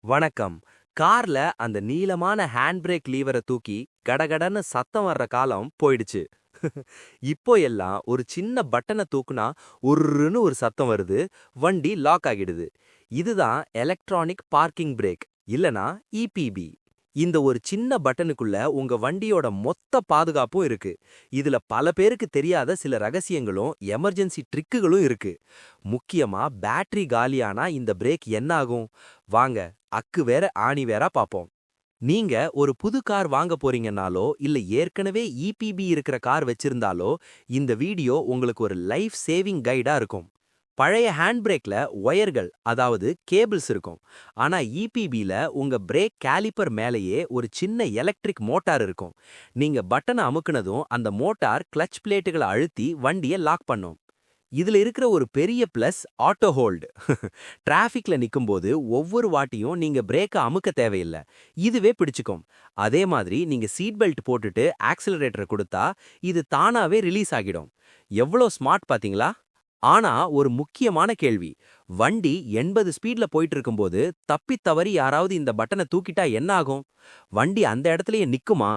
வணக்கம். கார்ல அந்த நீளமான ஹேண்ட் பிரேக் லீவரை தூக்கி கடகடன்னு சத்தம் வர்ற காலம் போயிடுச்சு. இப்போ எல்லாம் ஒரு சின்ன பட்டனை தூக்குனா உர்ருன்னு ஒரு சத்தம் வருது, வண்டி லாக் ஆகிடுது. இதுதான் எலக்ட்ரானிக் பார்க்கிங் பிரேக், இல்லனா இபிபி. இந்த ஒரு சின்ன பட்டனுக்குள்ள உங்க வண்டியோட மொத்த பாதுகாப்பும் இருக்கு. இதுல பல பேருக்கு தெரியாத சில ரகசியங்களும் எமர்ஜென்சி ட்ரிக்குகளும் இருக்கு. முக்கியமா பேட்டரி காலியானா இந்த பிரேக் என்ன ஆகும்? வாங்க, அக்கு வேற ஆணி வேற பாப்போம். நீங்க ஒரு புது கார் வாங்க போறீங்கன்னாலோ இல்ல ஏற்கனவே இபிபி இருக்கிற கார் வச்சிருந்தாலோ இந்த வீடியோ உங்களுக்கு ஒரு லைஃப் சேவிங் கைடா இருக்கும். பழைய ஹேண்ட் பிரேக்ல ஒயர்கள், அதாவது கேபிள்ஸ் இருக்கும். ஆனா இபிபில உங்க பிரேக் கேலிப்பர் மேலேயே ஒரு சின்ன எலக்ட்ரிக் மோட்டார் இருக்கும். நீங்க பட்டனை அமுக்குனதும் அந்த மோட்டார் கிளட்ச் பிளேட்டுகளை அழுத்தி வண்டியை லாக் பண்ணும். இதுல இருக்கிற ஒரு பெரிய பிளஸ் ஆட்டோ ஹோல்ட். டிராஃபிக்ல நிக்கும்போது ஒவ்வொரு வாட்டியும் நீங்க பிரேக்க அமுக்க தேவையில்ல, இதுவே பிடிச்சுக்கும். அதே மாதிரி நீங்க சீட் பெல்ட் போட்டுட்டு ஆக்சிலரேட்டர் கொடுத்தா இது தானாவே ரிலீஸ் ஆகிடும். எவ்வளோ ஸ்மார்ட் பாத்தீங்களா? ஆனா ஒரு முக்கியமான கேள்வி, வண்டி 80 ஸ்பீட்ல போயிட்டு இருக்கும்போது தப்பித் தவறி யாராவது இந்த பட்டனை தூக்கிட்டா என்ன ஆகும்? வண்டி அந்த இடத்துலயே நிக்குமா?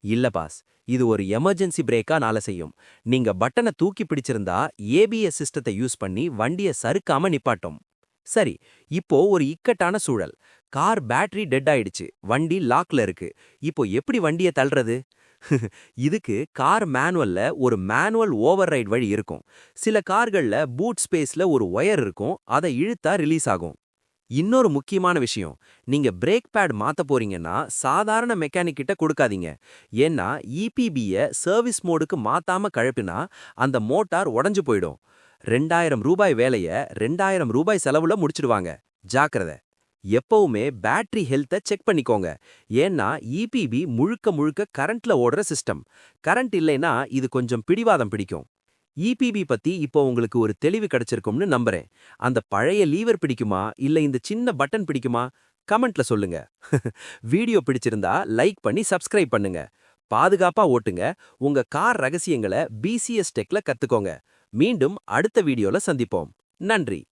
இல்ல பாஸ், இது ஒரு எமர்ஜென்சி பிரேக்கா நால செய்யும். நீங்க பட்டனை தூக்கி பிடிச்சிருந்தா ஏபிஎஸ் சிஸ்டத்தை யூஸ் பண்ணி வண்டிய சறுக்காம நிப்பாட்டும். சரி, இப்போ ஒரு இக்கட்டான சூழல். கார் பேட்டரி டெட் ஆயிடுச்சு, வண்டி லாக்ல இருக்கு. இப்போ எப்படி வண்டிய தள்ளுறது? இதுக்கு கார் மேனுவல்ல ஒரு மேனுவல் ஓவர் ரைட் வழி இருக்கும். சில கார்கள்ல பூட் ஸ்பேஸ்ல ஒரு ஒயர் இருக்கும், அதை இழுத்தா ரிலீஸ் ஆகும். இன்னொரு முக்கியமான விஷயம், நீங்க பிரேக் பேட் மாத்த போறீங்கன்னா சாதாரண மெக்கானிக் கிட்ட கொடுக்காதீங்க. ஏன்னா இபிபிய சர்வீஸ் மோடுக்கு மாத்தாம கழப்பினா அந்த மோட்டார் உடைஞ்சு போயிடும். ரூ. 2000 வேலைய ரூ. 2000 செலவுல முடிச்சிடுவாங்க. ஜாக்கிரதை. எப்பவுமே பேட்டரி ஹெல்த்தை செக் பண்ணிக்கோங்க. ஏன்னா இபிபி முழுக்க முழுக்க கரண்ட்ல ஓடுற சிஸ்டம். கரண்ட் இல்லைன்னா இது கொஞ்சம் பிடிவாதம் பிடிக்கும். இபிபி பத்தி இப்போ உங்களுக்கு ஒரு தெளிவு கிடைச்சிருக்கும்னு நம்புறேன். அந்த பழைய லீவர் பிடிக்குமா இல்ல இந்த சின்ன பட்டன் பிடிக்குமா? கமெண்ட்ல சொல்லுங்க. வீடியோ பிடிச்சிருந்தா லைக் பண்ணி சப்ஸ்கிரைப் பண்ணுங்க. பாதுகாப்பா ஓட்டுங்க. உங்க கார் ரகசியங்களை பிசிஎஸ் டெக்ல கத்துக்கோங்க. மீண்டும் அடுத்த வீடியோல சந்திப்போம். நன்றி.